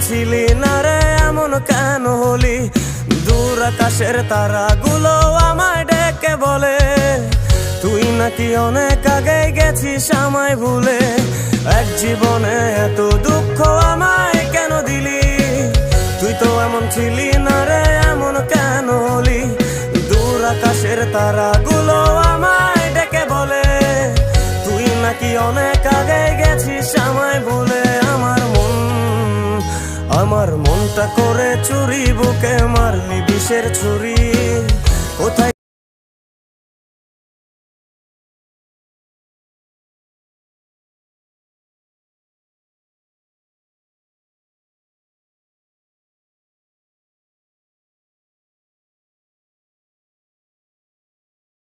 ছিলি না রে এমন কেন হলি? দূর আকাশের তারাগুলো আমায় ডেকে বলে তুই নাকি অনেক আগে গেছিস আমায় ভুলে। এক জীবনে এত দুঃখ আমায় কেন দিলি? তুই তো এমন ছিলি না রে এমন কেন হলি? দূর আকাশের তারাগুলো আমায় ডেকে বলে তুই নাকি অনেক আগে গেছিস আমায় ভুলে। আমার মনটা করে চুরি, বুকে মারলি বিষের ছুরি। কোথায়